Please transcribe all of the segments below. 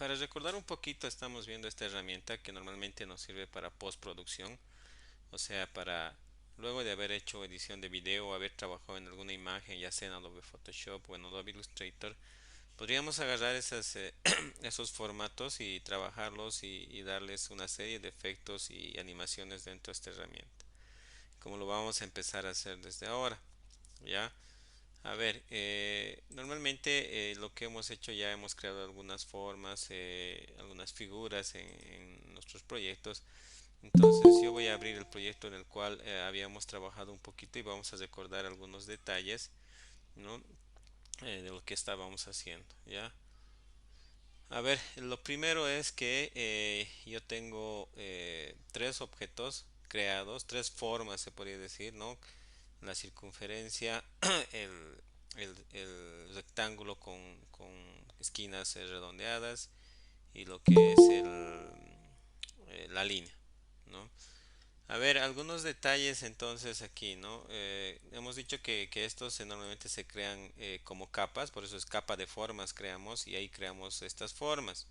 Para recordar un poquito, estamos viendo esta herramienta que normalmente nos sirve para postproducción, o sea, para luego de haber hecho edición de video o haber trabajado en alguna imagen, ya sea en Adobe Photoshop o en Adobe Illustrator, podríamos agarrar esos formatos y trabajarlos y darles una serie de efectos y animaciones dentro de esta herramienta, como lo vamos a empezar a hacer desde ahora, ¿ya? A ver, normalmente lo que hemos hecho ya hemos creado algunas formas, algunas figuras en nuestros proyectos. Entonces yo voy a abrir el proyecto en el cual habíamos trabajado un poquito y vamos a recordar algunos detalles, ¿no? De lo que estábamos haciendo, ¿ya? A ver, lo primero es que yo tengo tres objetos creados, tres formas se podría decir, ¿no? La circunferencia, el, el rectángulo con esquinas redondeadas y lo que es la línea, ¿no? A ver, algunos detalles entonces aquí, ¿no? Hemos dicho que estos normalmente se crean como capas, por eso es capa de formas creamos y ahí creamos estas formas.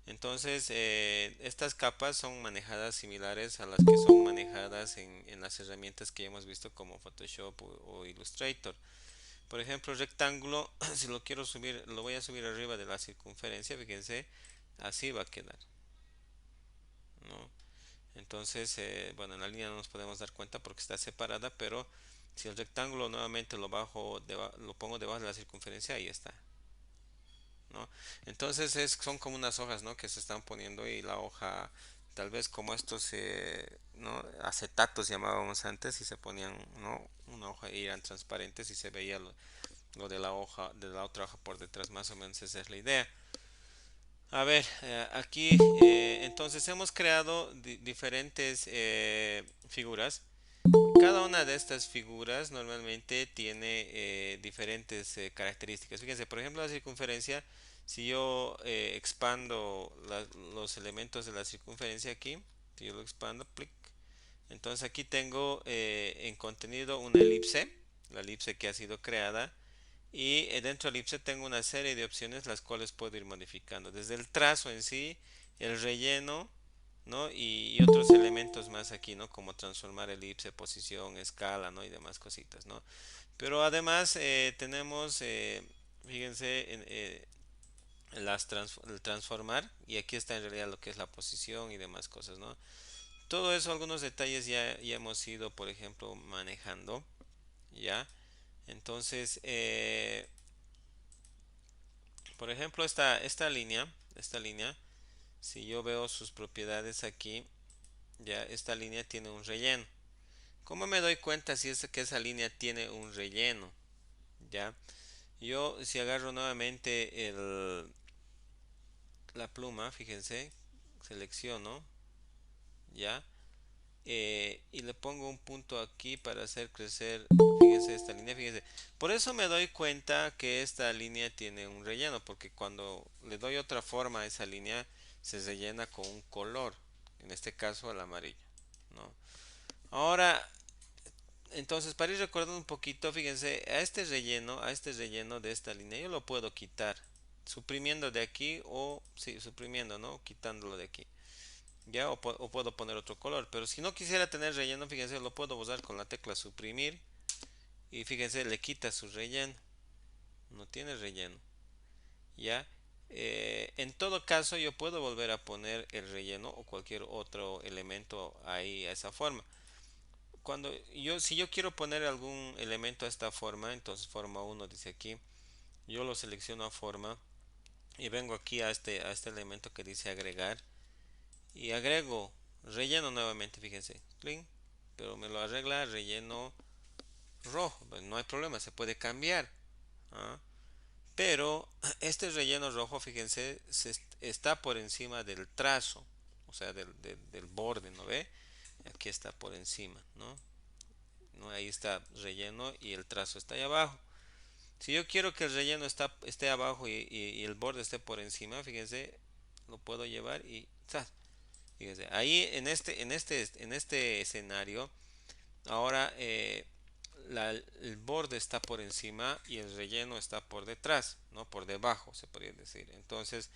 Entonces, estas capas son manejadas similares a las que son manejadas en las herramientas que ya hemos visto como Photoshop o Illustrator. Por ejemplo, el rectángulo, si lo quiero subir, lo voy a subir arriba de la circunferencia, fíjense, así va a quedar, ¿no? Entonces, bueno, en la línea no nos podemos dar cuenta porque está separada, pero si el rectángulo nuevamente lo pongo debajo de la circunferencia, ahí está, ¿no? Entonces son como unas hojas, ¿no? Que se están poniendo y la hoja, tal vez como estos, ¿no? Acetatos llamábamos antes y se ponían, ¿no? Una hoja y eran transparentes y se veía lo de la hoja, de la otra hoja por detrás, más o menos esa es la idea. A ver, aquí entonces hemos creado diferentes figuras. Cada una de estas figuras normalmente tiene diferentes características. Fíjense, por ejemplo, la circunferencia, si yo expando los elementos de la circunferencia aquí, si yo lo expando, plic, entonces aquí tengo en contenido una elipse, la elipse que ha sido creada, y dentro de elipse tengo una serie de opciones las cuales puedo ir modificando. Desde el trazo en sí, el relleno, ¿no? Y otros elementos más aquí, ¿no? Como transformar elipse, posición, escala, ¿no? Y demás cositas, ¿no? Pero además tenemos, fíjense, el transformar, y aquí está en realidad lo que es la posición y demás cosas, ¿no? Todo eso, algunos detalles ya hemos ido, por ejemplo, manejando, ¿ya? Entonces, por ejemplo, esta línea, si yo veo sus propiedades aquí, ya esta línea tiene un relleno. ¿Cómo me doy cuenta si es que esa línea tiene un relleno? Ya, yo si agarro nuevamente la pluma, fíjense, selecciono, ya, y le pongo un punto aquí para hacer crecer, fíjense esta línea, fíjense. Por eso me doy cuenta que esta línea tiene un relleno, porque cuando le doy otra forma a esa línea, se rellena con un color, en este caso el amarillo, ¿no? Ahora, entonces, para ir recordando un poquito, fíjense, a este relleno de esta línea, yo lo puedo quitar, suprimiendo de aquí o, sí, suprimiendo, ¿no? Quitándolo de aquí, ¿ya? O puedo poner otro color, pero si no quisiera tener relleno, fíjense, lo puedo usar con la tecla suprimir y fíjense, le quita su relleno, no tiene relleno, ¿ya? En todo caso, yo puedo volver a poner el relleno o cualquier otro elemento ahí a esa forma. Si yo quiero poner algún elemento a esta forma, entonces forma uno dice aquí, yo lo selecciono a forma y vengo aquí a este elemento que dice agregar y agrego relleno nuevamente, fíjense, clean, pero me lo arregla relleno rojo, pues no hay problema, se puede cambiar, ¿ah? Pero este relleno rojo, fíjense, está por encima del trazo, o sea, del borde, ¿no ve? Aquí está por encima, ¿no? ¿No? Ahí está relleno y el trazo está ahí abajo. Si yo quiero que el relleno esté abajo y el borde esté por encima, fíjense, lo puedo llevar y ¡zas! Fíjense, ahí en este escenario, ahora el borde está por encima y el relleno está por detrás, ¿no? Por debajo, se podría decir. Entonces,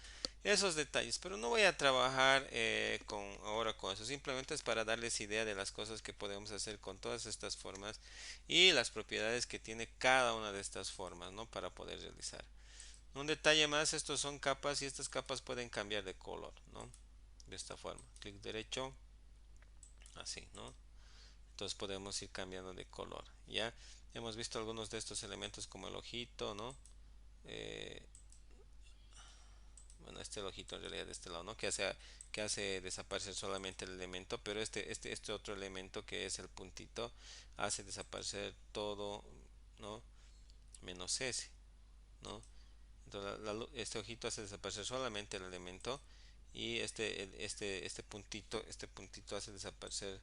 esos detalles, pero no voy a trabajar ahora con eso, simplemente es para darles idea de las cosas que podemos hacer con todas estas formas y las propiedades que tiene cada una de estas formas, ¿no? Para poder realizar. Un detalle más, estos son capas y estas capas pueden cambiar de color, ¿no? De esta forma, clic derecho, así, ¿no? Entonces podemos ir cambiando de color. Ya hemos visto algunos de estos elementos como el ojito, ¿no? Eh, bueno, este ojito en realidad de este lado, ¿no? Que hace desaparecer solamente el elemento, pero este otro elemento que es el puntito hace desaparecer todo, ¿no? Menos ese, ¿no? Entonces este ojito hace desaparecer solamente el elemento y este puntito hace desaparecer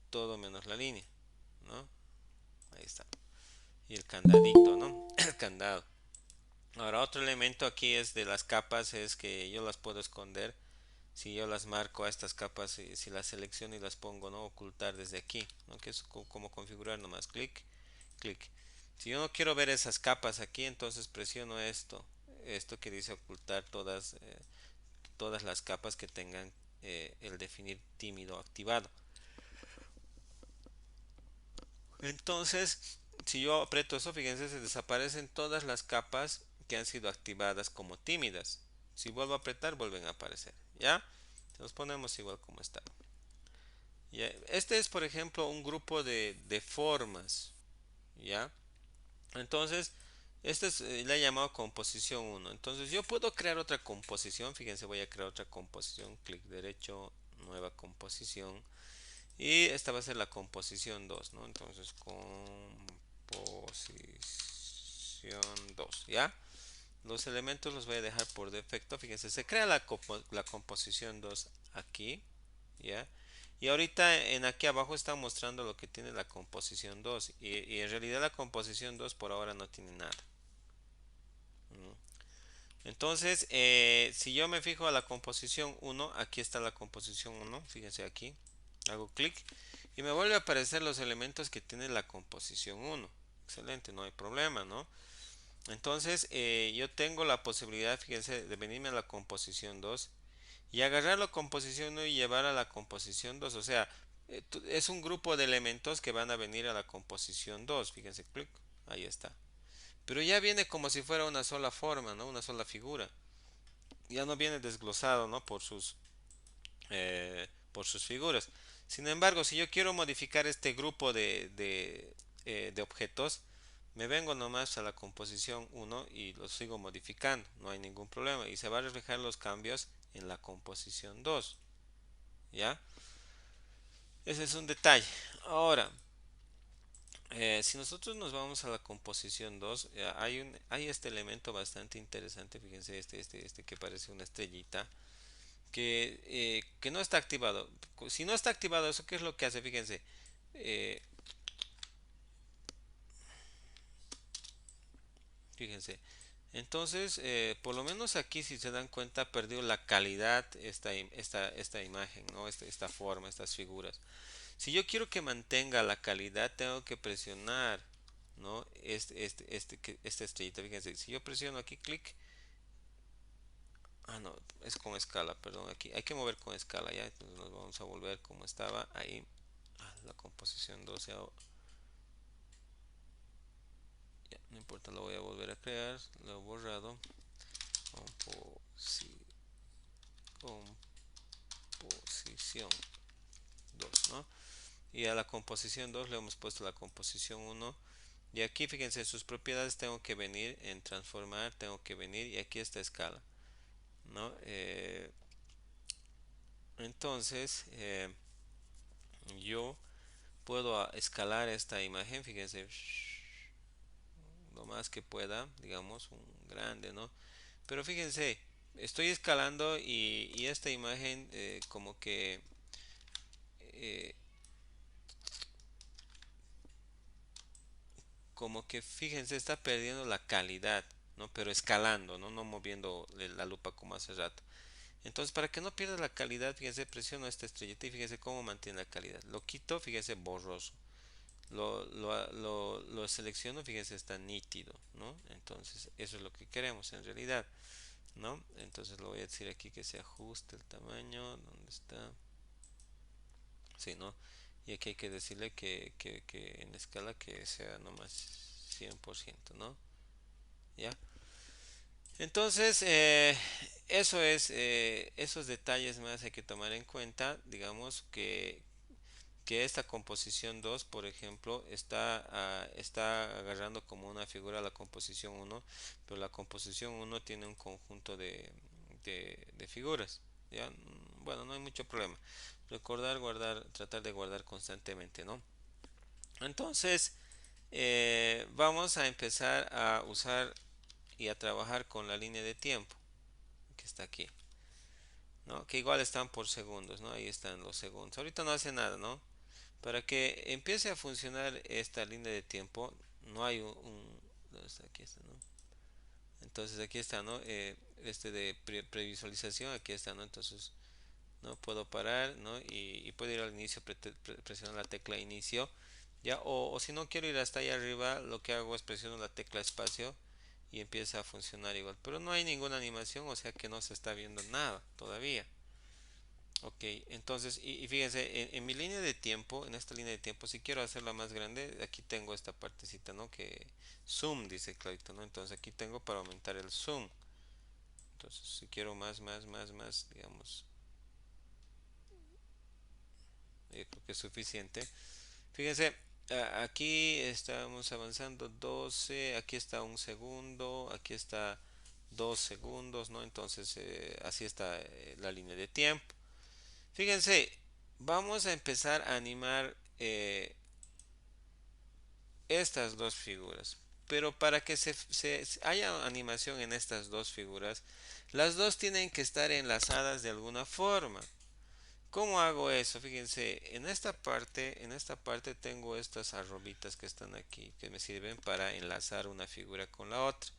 todo menos la línea, ¿no? Ahí está. Y el candadito, ¿no? El candado. Ahora otro elemento aquí es de las capas es que yo las puedo esconder si yo las marco a estas capas si las selecciono y las pongo no ocultar desde aquí, ¿no? Que es como configurar nomás clic clic. Si yo no quiero ver esas capas aquí, entonces presiono esto que dice ocultar todas las capas que tengan el definir tímido activado. Entonces, si yo aprieto eso, fíjense, se desaparecen todas las capas que han sido activadas como tímidas. Si vuelvo a apretar, vuelven a aparecer. ¿Ya? Los ponemos igual como está. ¿Ya? Este es, por ejemplo, un grupo de formas. ¿Ya? Entonces, este es, le he llamado composición uno. Entonces, yo puedo crear otra composición. Fíjense, voy a crear otra composición. Clic derecho, nueva composición. Y esta va a ser la composición 2, ¿no? Entonces, composición 2, ¿ya? Los elementos los voy a dejar por defecto. Fíjense, se crea la composición 2 aquí, ¿ya? Y ahorita en aquí abajo está mostrando lo que tiene la composición 2. Y en realidad la composición 2 por ahora no tiene nada. Entonces, si yo me fijo a la composición 1, aquí está la composición 1, fíjense aquí, hago clic y me vuelve a aparecer los elementos que tiene la composición 1. Excelente, no hay problema, ¿no? Entonces, yo tengo la posibilidad, fíjense, de venirme a la composición 2 y agarrar la composición 1 y llevar a la composición 2. O sea, es un grupo de elementos que van a venir a la composición 2. Fíjense, clic, ahí está. Pero ya viene como si fuera una sola forma, ¿no? Una sola figura. Ya no viene desglosado, ¿no? Por sus figuras. Sin embargo, si yo quiero modificar este grupo de objetos, me vengo nomás a la composición 1 y lo sigo modificando, no hay ningún problema. Y se va a reflejar los cambios en la composición 2. ¿Ya? Ese es un detalle. Ahora, si nosotros nos vamos a la composición 2, hay este elemento bastante interesante. Fíjense, este que parece una estrellita que no está activado. Si no está activado, ¿eso qué es lo que hace? Fíjense. eh, fíjense. Entonces, por lo menos aquí, si se dan cuenta, perdió la calidad esta imagen, ¿no? Esta forma, estas figuras. Si yo quiero que mantenga la calidad, tengo que presionar, ¿no? Esta estrellita. Fíjense, si yo presiono aquí, clic. Ah, no, es con escala, perdón. Aquí hay que mover con escala, ya. Entonces nos vamos a volver como estaba ahí. La composición 12. Ya, no importa, lo voy a volver a crear. Lo he borrado. Composi- composición 2, ¿no? Y a la composición 2 le hemos puesto la composición 1. Y aquí fíjense, en sus propiedades tengo que venir en transformar, tengo que venir y aquí está escala, ¿no? Entonces, yo puedo escalar esta imagen, fíjense, lo más que pueda, digamos, un grande, ¿no? Pero fíjense, estoy escalando y esta imagen eh, como que fíjense, está perdiendo la calidad, ¿no? Pero escalando, ¿no? No moviendo la lupa como hace rato. Entonces, para que no pierda la calidad, fíjense, presiono esta estrellita y fíjense cómo mantiene la calidad. Lo quito, fíjense, borroso. lo selecciono, fíjense, está nítido, ¿no? Entonces, eso es lo que queremos en realidad, ¿no? Entonces lo voy a decir aquí que se ajuste el tamaño, ¿dónde está? Sí, ¿no? Y aquí hay que decirle que en la escala que sea nomás 100%, ¿no? ¿Ya? Entonces, eso es, esos detalles más hay que tomar en cuenta, digamos que esta composición 2 por ejemplo, está agarrando como una figura la composición uno, pero la composición uno tiene un conjunto de figuras, ¿ya? Bueno, no hay mucho problema. Recordar, guardar, tratar de guardar constantemente, ¿no? Entonces, vamos a empezar a usar y a trabajar con la línea de tiempo que está aquí, ¿no? Que igual están por segundos, ¿no? Ahí están los segundos. Ahorita no hace nada, ¿no? Para que empiece a funcionar esta línea de tiempo, no hay ¿dónde está? Aquí está, ¿no? Entonces aquí está, ¿no? Este de previsualización, aquí está, ¿no? Entonces, ¿no? Puedo parar, ¿no? Y puedo ir al inicio, presionar la tecla inicio, ¿ya? O si no quiero ir hasta allá arriba, lo que hago es presiono la tecla espacio y empieza a funcionar igual. Pero no hay ninguna animación, o sea que no se está viendo nada todavía. Ok, entonces, y fíjense, en mi línea de tiempo, en esta línea de tiempo, si quiero hacerla más grande, aquí tengo esta partecita, ¿no? Que zoom, dice clarito, ¿no? Entonces aquí tengo para aumentar el zoom. Entonces, si quiero más, digamos, yo creo que es suficiente. Fíjense, aquí estamos avanzando 12, aquí está un segundo, aquí está 2 segundos, ¿no? Entonces, así está la línea de tiempo. Fíjense, vamos a empezar a animar estas dos figuras. Pero para que haya animación en estas dos figuras, las dos tienen que estar enlazadas de alguna forma. ¿Cómo hago eso? Fíjense, en esta parte tengo estas arrobitas que están aquí, que me sirven para enlazar una figura con la otra.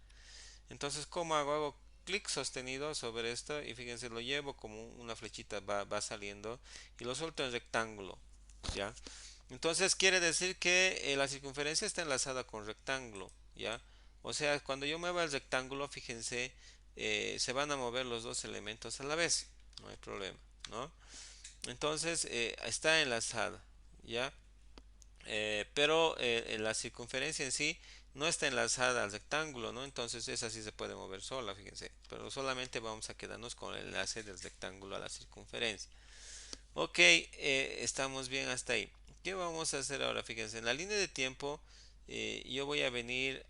Entonces, ¿cómo hago? Hago clic sostenido sobre esto y fíjense, lo llevo como una flechita, va saliendo y lo suelto en rectángulo, ¿ya? Entonces quiere decir que la circunferencia está enlazada con rectángulo, ¿ya? O sea, cuando yo mueva el rectángulo, fíjense, se van a mover los dos elementos a la vez, no hay problema, ¿no? Entonces está enlazada, ¿ya? Pero la circunferencia en sí no está enlazada al rectángulo, ¿no? Entonces esa sí se puede mover sola, fíjense. Pero solamente vamos a quedarnos con el enlace del rectángulo a la circunferencia. Ok, estamos bien hasta ahí. ¿Qué vamos a hacer ahora? Fíjense, en la línea de tiempo yo voy a venir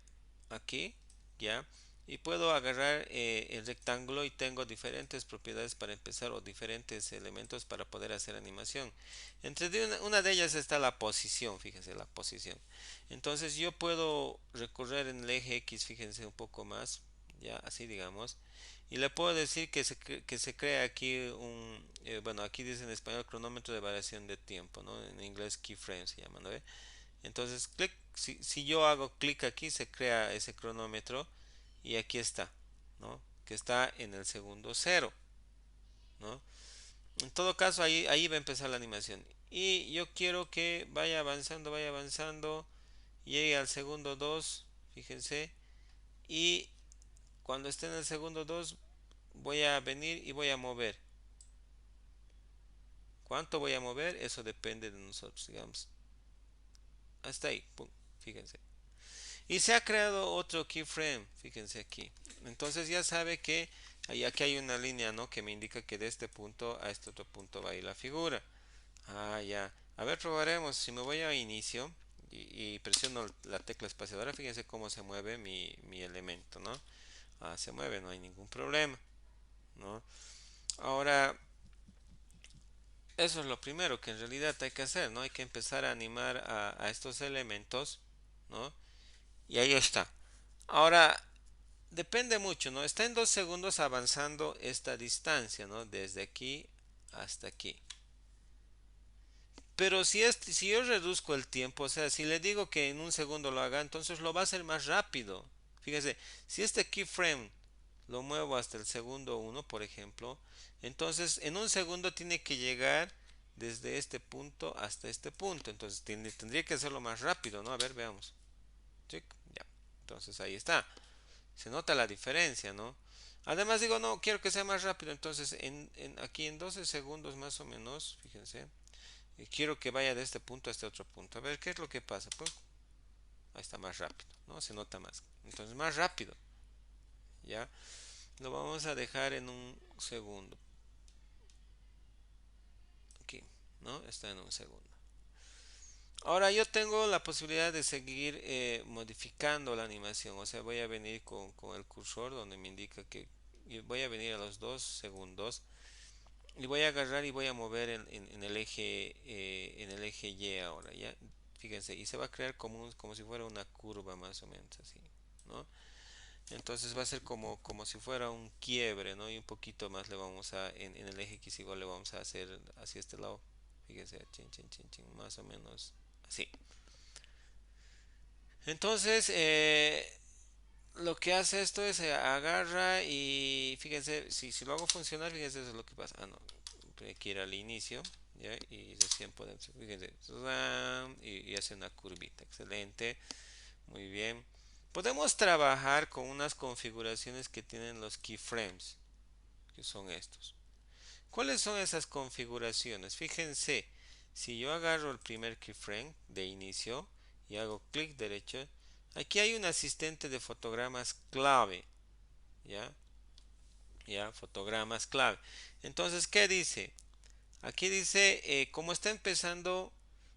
aquí, ¿ya? Y puedo agarrar el rectángulo y tengo diferentes propiedades para empezar o diferentes elementos para poder hacer animación. Una de ellas está la posición, fíjense, la posición. Entonces yo puedo recorrer en el eje X, fíjense un poco más, ya, así digamos. Y le puedo decir que se crea aquí bueno, aquí dice en español cronómetro de variación de tiempo, ¿no? En inglés keyframe se llama, ¿no? Entonces, si yo hago clic aquí, se crea ese cronómetro y aquí está, ¿no? Que está en el segundo cero, ¿no? En todo caso, ahí va a empezar la animación. Y yo quiero que vaya avanzando, llegue al segundo 2 fíjense, y cuando esté en el segundo 2 voy a venir y voy a mover. ¿Cuánto voy a mover? Eso depende de nosotros, digamos. Hasta ahí, pum, fíjense. Y se ha creado otro keyframe, fíjense aquí. Entonces ya sabe que aquí hay una línea, ¿no? Que me indica que de este punto a este otro punto va a ir la figura. Ah, ya. A ver, probaremos. Si me voy a inicio y presiono la tecla espaciadora, fíjense cómo se mueve mi elemento, ¿no? Ah, se mueve, no hay ningún problema, ¿no? Ahora, eso es lo primero que en realidad hay que hacer, ¿no? Hay que empezar a animar a estos elementos, ¿no? Y ahí está. Ahora, depende mucho, ¿no? Está en 2 segundos avanzando esta distancia, ¿no? Desde aquí hasta aquí. Pero si yo reduzco el tiempo, o sea, si le digo que en un segundo lo haga, entonces lo va a hacer más rápido. Fíjese, si este keyframe lo muevo hasta el segundo 1, por ejemplo, entonces en un segundo tiene que llegar desde este punto hasta este punto. Entonces tendría que hacerlo más rápido, ¿no? A ver, veamos. Check, ya. Entonces ahí está. Se nota la diferencia, ¿no? Además digo, no, quiero que sea más rápido. Entonces aquí en 12 segundos más o menos, fíjense, quiero que vaya de este punto a este otro punto. A ver, ¿qué es lo que pasa? Pues ahí está más rápido, ¿no? Se nota más. Entonces más rápido, ¿ya? Lo vamos a dejar en un segundo. Aquí, ¿no? Está en un segundo. Ahora yo tengo la posibilidad de seguir modificando la animación. O sea, voy a venir con el cursor donde me indica que voy a venir a los 2 segundos y voy a agarrar y voy a mover en el eje Y ahora, ¿ya? Fíjense, y se va a crear como si fuera una curva más o menos así, ¿no? Entonces va a ser como si fuera un quiebre, ¿no? Y un poquito más le vamos en el eje X igual le vamos a hacer hacia este lado. Fíjense, chin, chin, chin, chin, más o menos así. Entonces, lo que hace esto es agarra y fíjense, si lo hago funcionar, fíjense eso es lo que pasa. Ah, no, hay que ir al inicio, ¿ya? Y recién podemos, fíjense, y hace una curvita. Excelente, muy bien. Podemos trabajar con unas configuraciones que tienen los keyframes, que son estos. ¿Cuáles son esas configuraciones? Fíjense, si yo agarro el primer keyframe de inicio y hago clic derecho, aquí hay un asistente de fotogramas clave, ¿ya? ¿Ya? Fotogramas clave. Entonces, ¿qué dice? Aquí dice, como está empezando,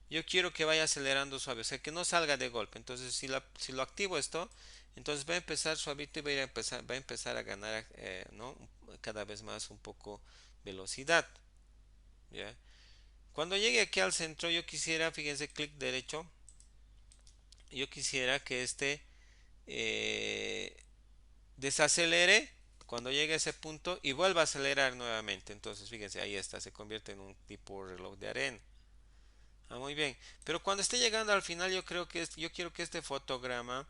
yo quiero que vaya acelerando suave, o sea, que no salga de golpe. Entonces, si lo activo esto, entonces va a empezar suavito y va a empezar a ganar, ¿no? Cada vez más un poco velocidad, ¿ya? Cuando llegue aquí al centro, yo quisiera, fíjense, clic derecho, yo quisiera que este eh, desacelere cuando llegue a ese punto y vuelva a acelerar nuevamente. Entonces, fíjense, ahí está, se convierte en un tipo reloj de arena. Ah, muy bien. Pero cuando esté llegando al final, yo quiero que este fotograma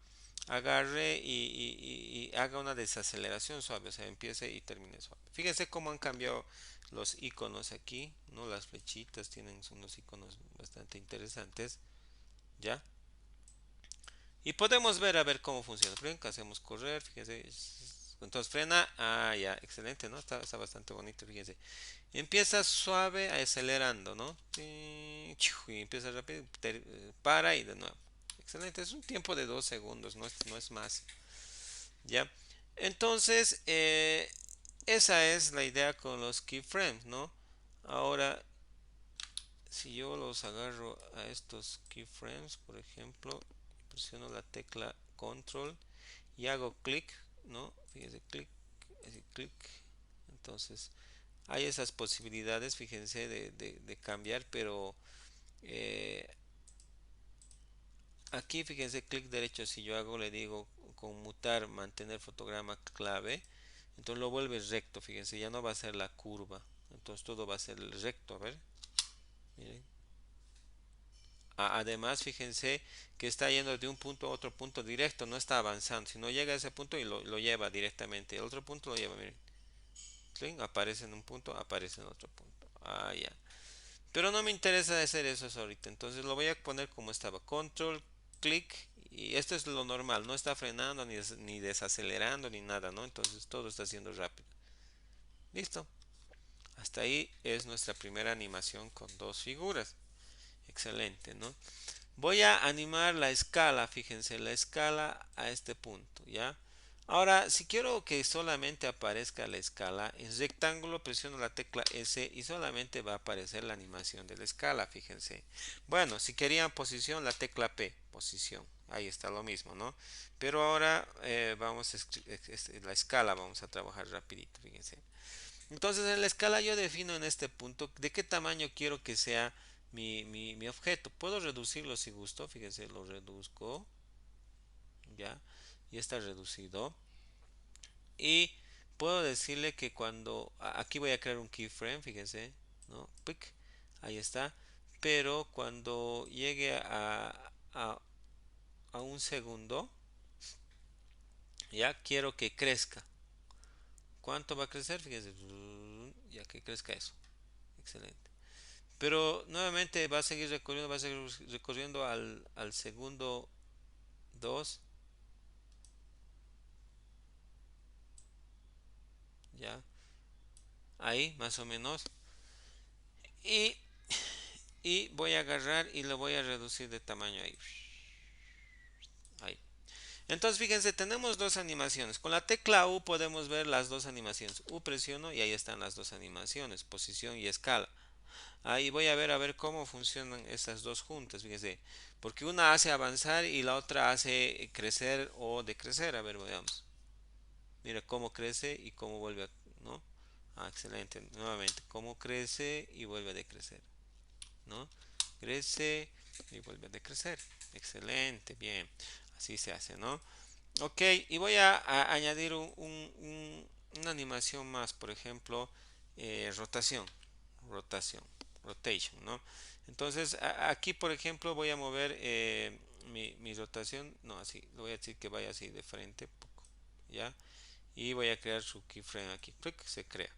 agarre y haga una desaceleración suave, o sea, empiece y termine suave. Fíjense cómo han cambiado los iconos aquí, ¿no? Las flechitas tienen unos iconos bastante interesantes, ¿ya? Y podemos ver a ver cómo funciona. Primero hacemos correr, fíjense. Entonces frena, ah, ya, excelente, ¿no? Está bastante bonito, fíjense. Empieza suave, acelerando, ¿no? Y empieza rápido, para y de nuevo. Excelente, es un tiempo de 2 segundos, no es más. ¿Ya? Entonces, esa es la idea con los keyframes, ¿no? Ahora, si yo los agarro a estos keyframes, por ejemplo, presiono la tecla control y hago clic, ¿no? Fíjense, clic, así clic. Entonces, hay esas posibilidades, fíjense, de cambiar, pero eh, aquí, fíjense, clic derecho, si yo hago, le digo conmutar, mantener fotograma clave, entonces lo vuelve recto, fíjense, ya no va a ser la curva, entonces todo va a ser recto, a ver, miren. Además, fíjense que está yendo de un punto a otro punto directo, no está avanzando, sino llega a ese punto y lo lleva directamente, el otro punto lo lleva, miren, clic, aparece en un punto, aparece en otro punto, ah, ya. Pero no me interesa hacer eso ahorita. Entonces lo voy a poner como estaba. Control, clic. Y esto es lo normal. No está frenando ni desacelerando ni nada, ¿no? Entonces todo está haciendo rápido. Listo. Hasta ahí es nuestra primera animación con dos figuras. Excelente, ¿no? Voy a animar la escala, fíjense, la escala a este punto, ¿ya? Ahora, si quiero que solamente aparezca la escala, en rectángulo presiono la tecla S y solamente va a aparecer la animación de la escala, fíjense. Bueno, si querían posición, la tecla P, posición. Ahí está lo mismo, ¿no? Pero ahora vamos a la escala, vamos a trabajar rapidito, fíjense. Entonces en la escala yo defino en este punto de qué tamaño quiero que sea mi objeto. Puedo reducirlo si gusto. Fíjense, lo reduzco. Ya. Ya está reducido. Y puedo decirle que cuando... Aquí voy a crear un keyframe. Fíjense. ¿No? Pic. Ahí está. Pero cuando llegue a, a un segundo. Ya quiero que crezca. ¿Cuánto va a crecer? Fíjense. Ya que crezca eso. Excelente. Pero nuevamente va a seguir recorriendo al segundo 2, ya, ahí más o menos. Y, y voy a agarrar y lo voy a reducir de tamaño ahí. Ahí. Entonces fíjense, tenemos dos animaciones. Con la tecla U podemos ver las dos animaciones. U presiono y ahí están las dos animaciones, posición y escala. Ahí voy a ver cómo funcionan estas dos juntas, fíjense. Porque una hace avanzar y la otra hace crecer o decrecer. A ver, veamos. Mira cómo crece y cómo vuelve a, ¿no? Ah, excelente. Nuevamente, cómo crece y vuelve a decrecer, ¿no? Crece y vuelve a decrecer. Excelente, bien. Así se hace, ¿no? Ok, y voy a añadir una animación más, por ejemplo, rotación, rotación, rotation, ¿no? Entonces, aquí, por ejemplo, voy a mover mi rotación, no, así, lo voy a decir que vaya así de frente, poco, ¿ya? Y voy a crear su keyframe aquí, clic, se crea,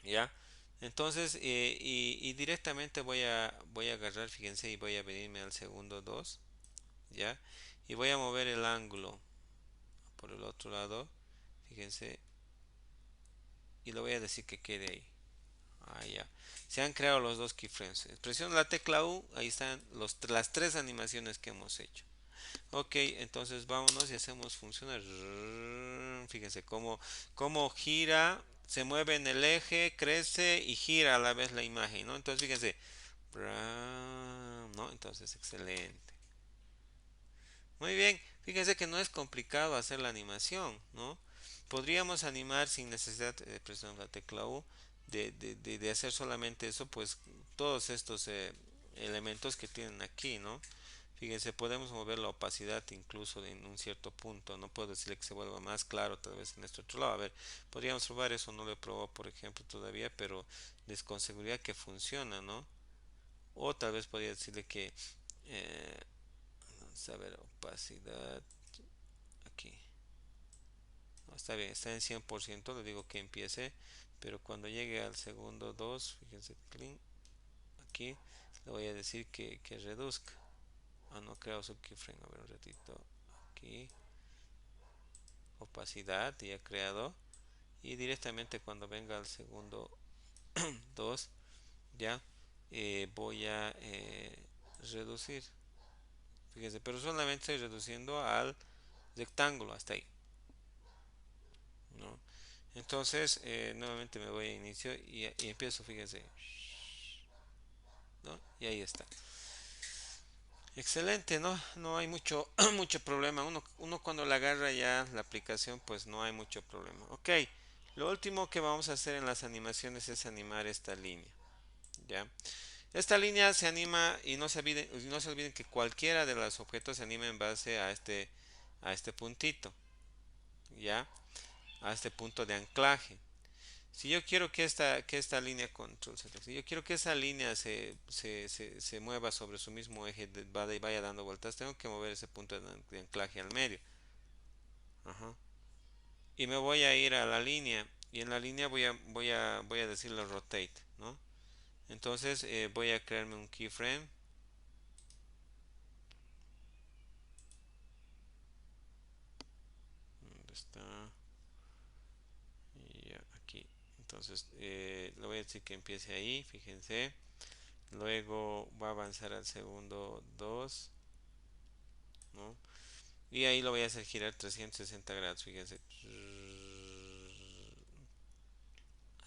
¿ya? Entonces, y directamente voy a agarrar, fíjense, y voy a venirme al segundo 2, ¿ya? Y voy a mover el ángulo por el otro lado, fíjense, y le voy a decir que quede ahí. Ah, ya. Se han creado los dos keyframes. Presiono la tecla U, ahí están las tres animaciones que hemos hecho. Ok, entonces vámonos y hacemos funcionar. Fíjense cómo gira, se mueve en el eje, crece y gira a la vez la imagen, ¿no? Entonces fíjense. ¿No? Entonces, excelente. Muy bien, fíjense que no es complicado hacer la animación, ¿no? Podríamos animar sin necesidad de presionar la tecla U, de hacer solamente eso, pues todos estos elementos que tienen aquí, ¿no? Fíjense, podemos mover la opacidad incluso en un cierto punto, no puedo decirle que se vuelva más claro tal vez en este otro lado. A ver, podríamos probar eso, no lo he probado por ejemplo todavía, pero les con seguridad que funciona, ¿no? O tal vez podría decirle que, eh, vamos a ver, opacidad aquí. No, está bien, está en 100%, le digo que empiece, pero cuando llegue al segundo 2 fíjense, clean, aquí, le voy a decir que reduzca. Ah, no creo su keyframe, a ver un ratito, aquí, opacidad, ya creado, y directamente cuando venga al segundo 2 ya, voy a reducir, fíjense, pero solamente estoy reduciendo al rectángulo, hasta ahí, ¿no? Entonces, nuevamente me voy a inicio y empiezo, fíjense, ¿no? Y ahí está. Excelente, ¿no? No hay mucho, mucho problema. Uno cuando la agarra ya la aplicación, pues no hay mucho problema. Ok, lo último que vamos a hacer en las animaciones es animar esta línea, ¿ya? Esta línea se anima y no se olviden que cualquiera de los objetos se anima en base a este puntito, ¿ya? A este punto de anclaje. Si yo quiero que esta línea control, si yo quiero que esa línea se mueva sobre su mismo eje, vaya dando vueltas, tengo que mover ese punto de anclaje al medio. Ajá. Y me voy a ir a la línea. Y en la línea voy a decirle rotate, ¿no? Entonces voy a crearme un keyframe. ¿Dónde está? Y aquí. Entonces le voy a decir que empiece ahí, fíjense. Luego va a avanzar al segundo 2, ¿no? Y ahí lo voy a hacer girar 360 grados, fíjense.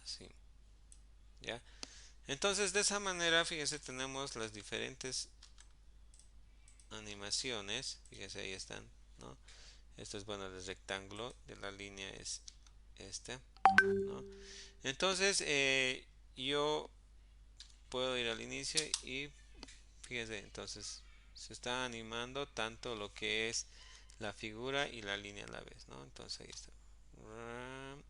Así, ¿ya? Entonces, de esa manera, fíjense, tenemos las diferentes animaciones. Fíjense, ahí están, ¿no? Esto es, bueno, el rectángulo de la línea es este, ¿no? Entonces, yo puedo ir al inicio y fíjense, entonces se está animando tanto lo que es la figura y la línea a la vez, ¿no? Entonces ahí está.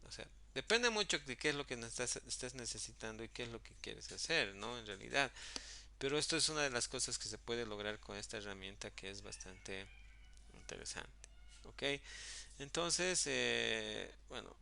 O sea, depende mucho de qué es lo que estés necesitando y qué es lo que quieres hacer, ¿no? En realidad. Pero esto es una de las cosas que se puede lograr con esta herramienta que es bastante interesante. ¿Ok? Entonces, bueno,